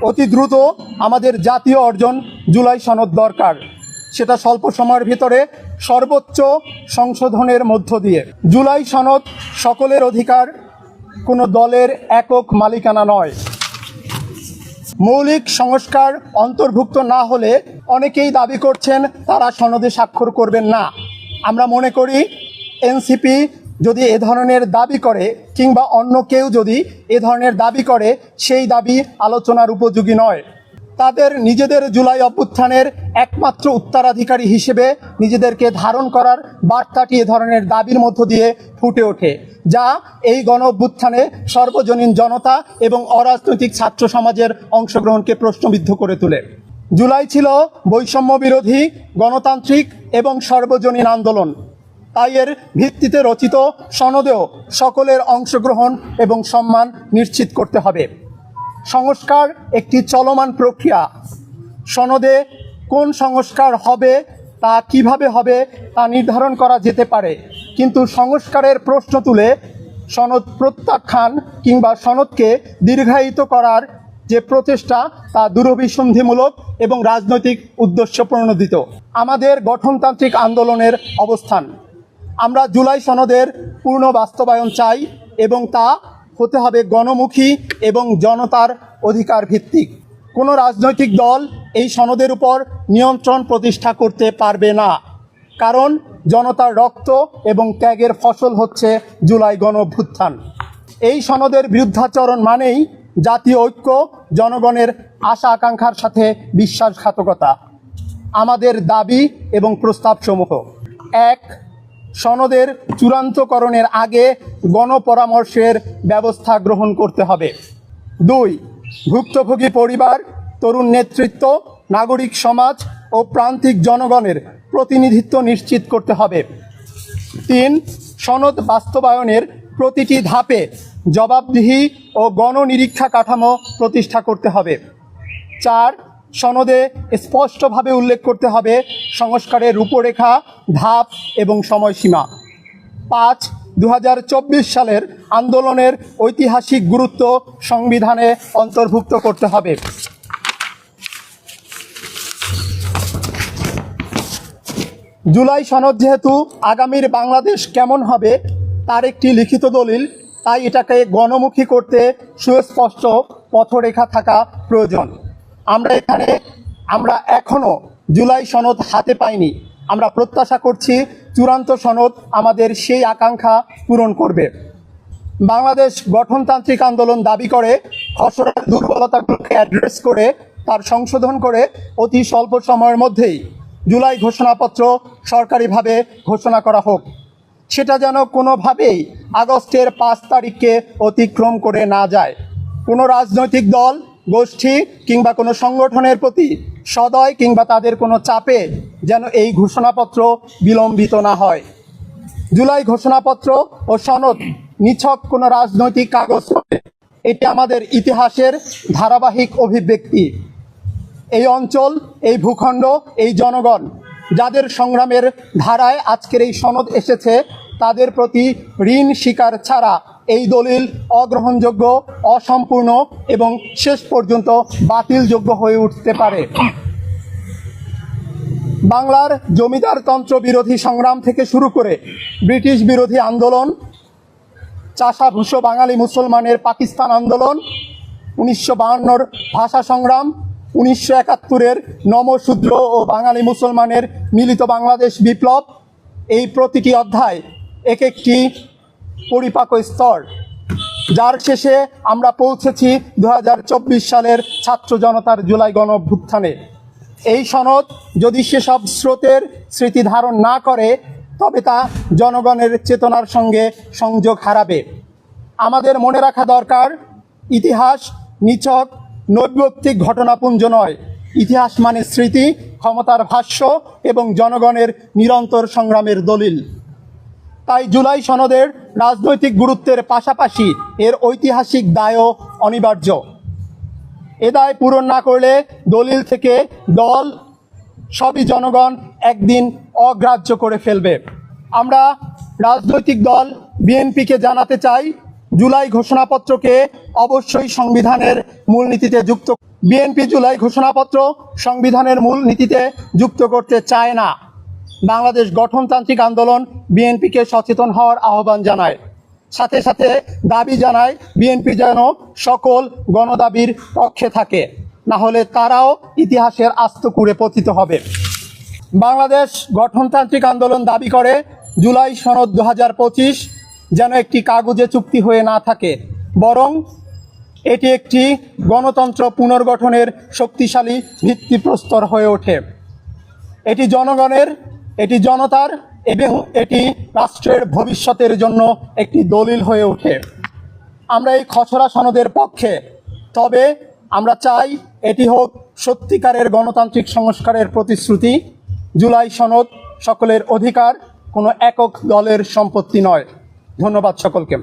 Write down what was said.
অতি দ্রুত আমাদের জাতীয় অর্জন জুলাই সনদ দরকার, সেটা স্বল্প সময়ের ভিতরে সর্বোচ্চ সংশোধনের মধ্য দিয়ে। জুলাই সনদ সকলের অধিকার, কোনো দলের একক মালিকানা নয়। মৌলিক সংস্কার অন্তর্ভুক্ত না হলে অনেকেই দাবি করছেন তারা সনদে স্বাক্ষর করবেন না। আমরা মনে করি এনসিপি যদি এ ধরনের দাবি করে কিংবা অন্য কেউ যদি এ ধরনের দাবি করে, সেই দাবি আলোচনার উপযোগী নয়। তাদের নিজেদের জুলাই অভ্যুত্থানের একমাত্র উত্তরাধিকারী হিসেবে নিজেদেরকে ধারণ করার বার্তাটি এ ধরনের দাবির মধ্য দিয়ে ফুটে ওঠে, যা এই গণ অভ্যুত্থানে সর্বজনীন জনতা এবং অরাজনৈতিক ছাত্র সমাজের অংশগ্রহণকে প্রশ্নবিদ্ধ করে তোলে। জুলাই ছিল বৈষম্য বিরোধী, গণতান্ত্রিক এবং সর্বজনীন আন্দোলন। তাই এর ভিত্তিতে রচিত সনদেও সকলের অংশগ্রহণ এবং সম্মান নিশ্চিত করতে হবে। সংস্কার একটি চলমান প্রক্রিয়া। সনদে কোন সংস্কার হবে, তা কিভাবে হবে তা নির্ধারণ করা যেতে পারে, কিন্তু সংস্কারের প্রশ্ন তুলে সনদ প্রত্যাখ্যান কিংবা সনদকে দীর্ঘায়িত করার যে প্রচেষ্টা, তা দূরভিসন্ধিমূলক এবং রাজনৈতিক উদ্দেশ্য প্রণোদিত। আমাদের গঠনতান্ত্রিক আন্দোলনের অবস্থান, আমরা জুলাই সনদের পূর্ণ বাস্তবায়ন চাই এবং তা হতে হবে গণমুখী এবং জনতার অধিকার ভিত্তিক। কোনো রাজনৈতিক দল এই সনদের উপর নিয়ন্ত্রণ প্রতিষ্ঠা করতে পারবে না, কারণ জনতার রক্ত এবং ত্যাগের ফসল হচ্ছে জুলাই গণ অভ্যুত্থান। এই সনদের বিরুদ্ধাচরণ মানেই জাতীয় ঐক্য, জনগণের আশা আকাঙ্ক্ষার সাথে বিশ্বাসঘাতকতা। আমাদের দাবি এবং প্রস্তাবসমূহ: 1. সনদের চূড়ান্তকরণের আগে গণপরামর্শের ব্যবস্থা গ্রহণ করতে হবে। 2. ভুক্তভোগী পরিবার, তরুণ নেতৃত্ব, নাগরিক সমাজ ও প্রান্তিক জনগণের প্রতিনিধিত্ব নিশ্চিত করতে হবে। 3. সনদ বাস্তবায়নের প্রতিটি ধাপে জবাবদিহি ও গণনিরীক্ষা কাঠামো প্রতিষ্ঠা করতে হবে। 4. সনদে স্পষ্টভাবে উল্লেখ করতে হবে সংস্কারের রূপরেখা, ধাপ এবং সময়সীমা। 5. 2024 সালের আন্দোলনের ঐতিহাসিক গুরুত্ব সংবিধানে অন্তর্ভুক্ত করতে হবে। জুলাই সনদ যেহেতু আগামীর বাংলাদেশ কেমন হবে তার একটি লিখিত দলিল, তাই এটাকে গণমুখী করতে সুস্পষ্ট পথরেখা থাকা প্রয়োজন। আমরা এখনও জুলাই সনদ হাতে পাইনি। আমরা প্রত্যাশা করছি চূড়ান্ত সনদ আমাদের সেই আকাঙ্ক্ষা পূরণ করবে। বাংলাদেশ গঠনতান্ত্রিক আন্দোলন দাবি করে খসড়ার দুর্বলতাগুলোকে অ্যাড্রেস করে তার সংশোধন করে অতি স্বল্প সময়ের মধ্যেই জুলাই ঘোষণাপত্র সরকারিভাবে ঘোষণা করা হোক। সেটা যেন কোনোভাবেই আগস্টের 5 তারিখকে অতিক্রম করে না যায়। কোনো রাজনৈতিক দল, গোষ্ঠী কিংবা কোনো সংগঠনের প্রতি সদয় কিংবা তাদের কোনো চাপে যেন এই ঘোষণাপত্র বিলম্বিত না হয়। জুলাই ঘোষণাপত্র ও সনদ নিছক কোনো রাজনৈতিক কাগজ নয়, এটি আমাদের ইতিহাসের ধারাবাহিক অভিব্যক্তি। এই অঞ্চল, এই ভূখণ্ড, এই জনগণ যাদের সংগ্রামের ধারায় আজকের এই সনদ এসেছে, তাদের প্রতি ঋণ স্বীকার ছাড়া এই দলিল অগ্রহণযোগ্য, অসম্পূর্ণ এবং শেষ পর্যন্ত বাতিলযোগ্য হয়ে উঠতে পারে। বাংলার জমিদারতন্ত্র বিরোধী সংগ্রাম থেকে শুরু করে ব্রিটিশ বিরোধী আন্দোলন, চাষাভূষো বাঙালি মুসলমানের পাকিস্তান আন্দোলন, 1952 ভাষা সংগ্রাম, 1971 নমশূদ্র ও বাঙালি মুসলমানের মিলিত বাংলাদেশ বিপ্লব, এই প্রতিটি অধ্যায় এক একটি পরিপাক স্তর, যার শেষে আমরা পৌঁছেছি 2024 সালের ছাত্র জনতার জুলাই গণ অভ্যুত্থানে। এই সনদ যদি সেসব স্রোতের স্মৃতি ধারণ না করে, তবে তা জনগণের চেতনার সঙ্গে সংযোগ হারাবে। আমাদের মনে রাখা দরকার, ইতিহাস নিছক নৈর্ব্যক্তিক ঘটনাপুঞ্জ নয়। ইতিহাস মানে স্মৃতি, ক্ষমতার ভাষ্য এবং জনগণের নিরন্তর সংগ্রামের দলিল। তাই জুলাই সনদের রাজনৈতিক গুরুত্বের পাশাপাশি এর ঐতিহাসিক দায়ও অনিবার্য। এ দায় পূরণ না করলে দলিল থেকে দল, সবই জনগণ একদিন অগ্রাহ্য করে ফেলবে। আমরা রাজনৈতিক দল বিএনপিকে জানাতে চাই, জুলাই ঘোষণাপত্রকে অবশ্যই সংবিধানের মূলনীতিতে যুক্ত। বিএনপি জুলাই ঘোষণাপত্র সংবিধানের মূলনীতিতে যুক্ত করতে চায় না। বাংলাদেশ গঠনতান্ত্রিক আন্দোলন বিএনপিকে সচেতন হওয়ার আহ্বান জানায়। সাথে সাথে দাবি জানায় বিএনপি যেন সকল গণদাবির পক্ষে থাকে, না হলে তারাও ইতিহাসের আস্তকুঁড়ে পতিত হবে। বাংলাদেশ গঠনতান্ত্রিক আন্দোলন দাবি করে জুলাই সনদ 2025 যেন একটি কাগজে চুক্তি হয়ে না থাকে, বরং এটি একটি গণতন্ত্র পুনর্গঠনের শক্তিশালী ভিত্তিপ্রস্তর হয়ে ওঠে। এটি জনগণের, এটি জনতার এবং এটি রাষ্ট্রের ভবিষ্যতের জন্য একটি দলিল হয়ে ওঠে। আমরা এই খসড়া সনদের পক্ষে, তবে আমরা চাই এটি হোক সত্যিকারের গণতান্ত্রিক সংস্কারের প্রতিশ্রুতি। জুলাই সনদ সকলের অধিকার, কোনো একক দলের সম্পত্তি নয়। ধন্যবাদ সকলকে।